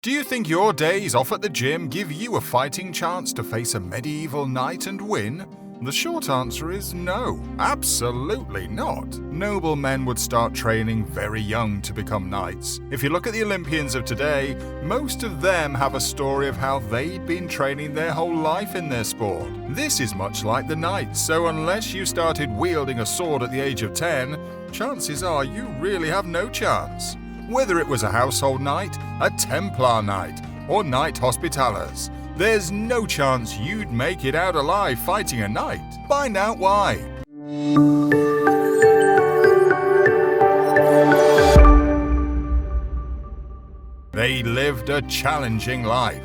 Do you think your days off at the gym give you a fighting chance to face a medieval knight and win? The short answer is no, absolutely not. Noble men would start training very young to become knights. If you look at the Olympians of today, most of them have a story of how they'd been training their whole life in their sport. This is much like the knights, so unless you started wielding a sword at the age of 10, chances are you really have no chance. Whether it was a household knight, a Templar knight, or Knight Hospitalers, there's no chance you'd make it out alive fighting a knight. Find out why. They lived a challenging life.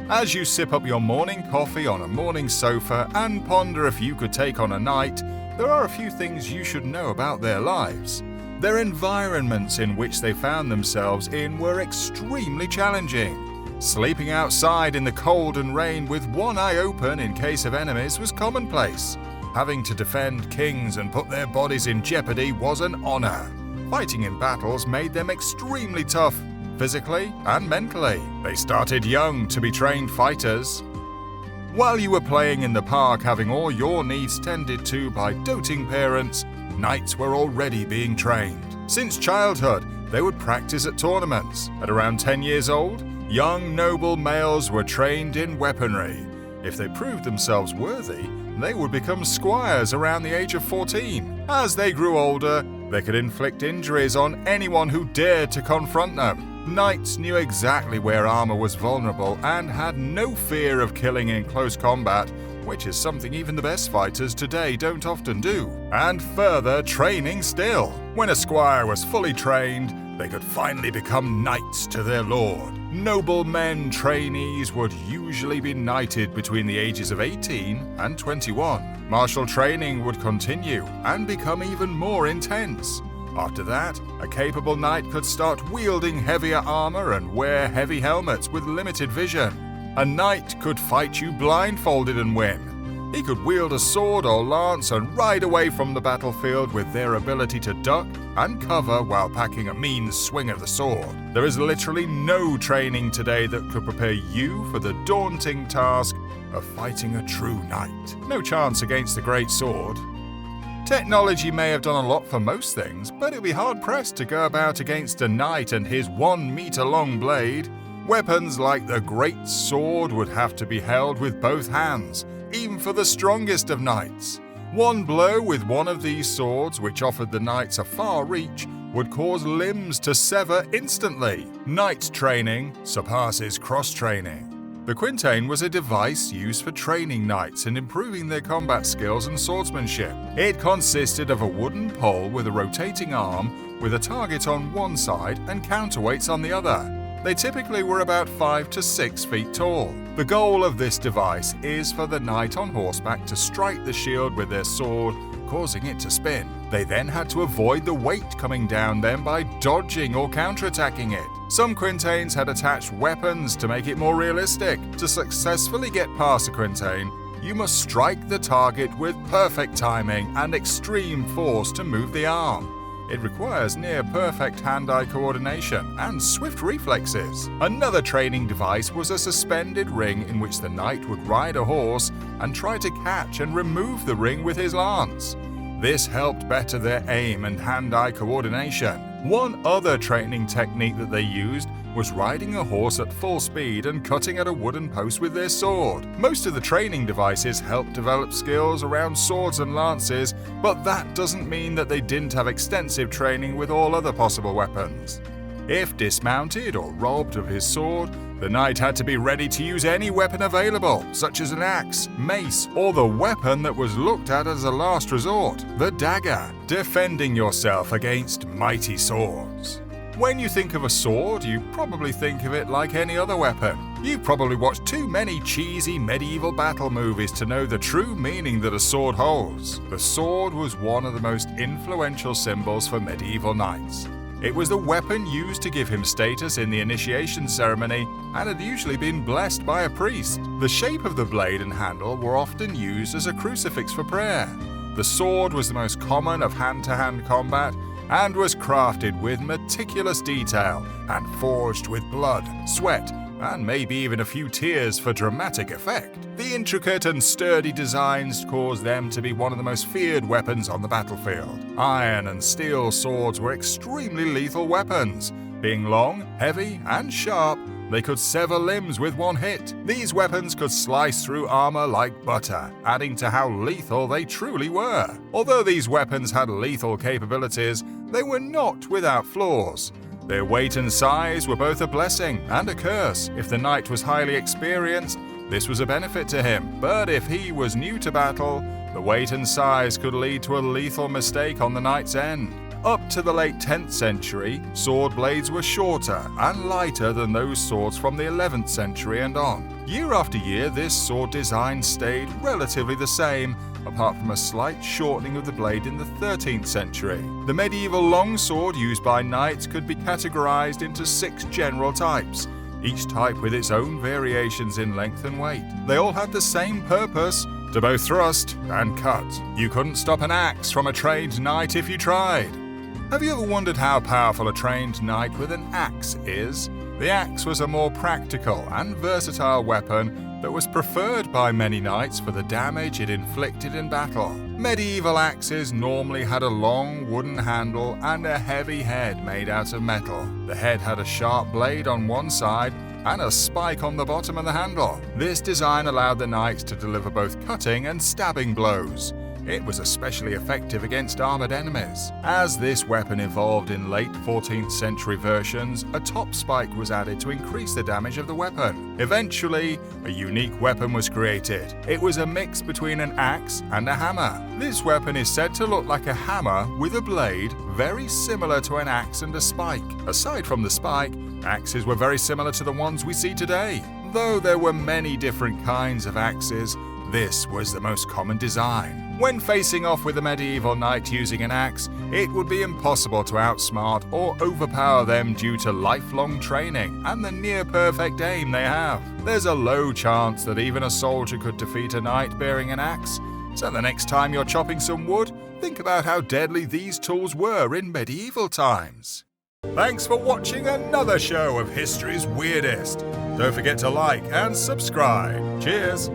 As you sip up your morning coffee on a morning sofa and ponder if you could take on a knight, there are a few things you should know about their lives. Their environments in which they found themselves in were extremely challenging. Sleeping outside in the cold and rain with one eye open in case of enemies was commonplace. Having to defend kings and put their bodies in jeopardy was an honor. Fighting in battles made them extremely tough, physically and mentally. They started young to be trained fighters. While you were playing in the park having all your needs tended to by doting parents, knights were already being trained. Since childhood, they would practice at tournaments. At around 10 years old, young noble males were trained in weaponry. If they proved themselves worthy, they would become squires around the age of 14. As they grew older, they could inflict injuries on anyone who dared to confront them. Knights knew exactly where armor was vulnerable and had no fear of killing in close combat, which is something even the best fighters today don't often do. And further training still. When a squire was fully trained, they could finally become knights to their lord. Noble men trainees would usually be knighted between the ages of 18 and 21. Martial training would continue and become even more intense. After that, a capable knight could start wielding heavier armor and wear heavy helmets with limited vision. A knight could fight you blindfolded and win. He could wield a sword or lance and ride away from the battlefield with their ability to duck and cover while packing a mean swing of the sword. There is literally no training today that could prepare you for the daunting task of fighting a true knight. No chance against the great sword. Technology may have done a lot for most things, but it'd be hard-pressed to go about against a knight and his 1-meter-long blade. Weapons like the great sword would have to be held with both hands, even for the strongest of knights. One blow with one of these swords, which offered the knights a far reach, would cause limbs to sever instantly. Knight training surpasses cross-training. The quintain was a device used for training knights and improving their combat skills and swordsmanship. It consisted of a wooden pole with a rotating arm, with a target on one side and counterweights on the other. They typically were about 5 to 6 feet tall. The goal of this device is for the knight on horseback to strike the shield with their sword, causing it to spin. They then had to avoid the weight coming down them by dodging or counterattacking it. Some quintains had attached weapons to make it more realistic. To successfully get past a quintain, you must strike the target with perfect timing and extreme force to move the arm. It requires near-perfect hand-eye coordination and swift reflexes. Another training device was a suspended ring in which the knight would ride a horse and try to catch and remove the ring with his lance. This helped better their aim and hand-eye coordination. One other training technique that they used was riding a horse at full speed and cutting at a wooden post with their sword. Most of the training devices helped develop skills around swords and lances, but that doesn't mean that they didn't have extensive training with all other possible weapons. If dismounted or robbed of his sword, the knight had to be ready to use any weapon available, such as an axe, mace, or the weapon that was looked at as a last resort, the dagger, defending yourself against mighty swords. When you think of a sword, you probably think of it like any other weapon. You've probably watched too many cheesy medieval battle movies to know the true meaning that a sword holds. The sword was one of the most influential symbols for medieval knights. It was the weapon used to give him status in the initiation ceremony and had usually been blessed by a priest. The shape of the blade and handle were often used as a crucifix for prayer. The sword was the most common of hand-to-hand combat and was crafted with meticulous detail and forged with blood, sweat, and maybe even a few tears for dramatic effect. The intricate and sturdy designs caused them to be one of the most feared weapons on the battlefield. Iron and steel swords were extremely lethal weapons. Being long, heavy, and sharp, they could sever limbs with one hit. These weapons could slice through armor like butter, adding to how lethal they truly were. Although these weapons had lethal capabilities, they were not without flaws. Their weight and size were both a blessing and a curse. If the knight was highly experienced, this was a benefit to him, but if he was new to battle, the weight and size could lead to a lethal mistake on the knight's end. Up to the late 10th century, sword blades were shorter and lighter than those swords from the 11th century and on. Year after year, this sword design stayed relatively the same, apart from a slight shortening of the blade in the 13th century. The medieval longsword used by knights could be categorized into 6 general types, each type with its own variations in length and weight. They all had the same purpose, to both thrust and cut. You couldn't stop an axe from a trained knight if you tried. Have you ever wondered how powerful a trained knight with an axe is? The axe was a more practical and versatile weapon that was preferred by many knights for the damage it inflicted in battle. Medieval axes normally had a long wooden handle and a heavy head made out of metal. The head had a sharp blade on one side and a spike on the bottom of the handle. This design allowed the knights to deliver both cutting and stabbing blows. It was especially effective against armored enemies. As this weapon evolved in late 14th century versions, a top spike was added to increase the damage of the weapon. Eventually, a unique weapon was created. It was a mix between an axe and a hammer. This weapon is said to look like a hammer with a blade very similar to an axe and a spike. Aside from the spike, axes were very similar to the ones we see today. Though there were many different kinds of axes, this was the most common design. When facing off with a medieval knight using an axe, it would be impossible to outsmart or overpower them due to lifelong training and the near-perfect aim they have. There's a low chance that even a soldier could defeat a knight bearing an axe, so the next time you're chopping some wood, think about how deadly these tools were in medieval times. Thanks for watching another show of History's Weirdest. Don't forget to like and subscribe. Cheers!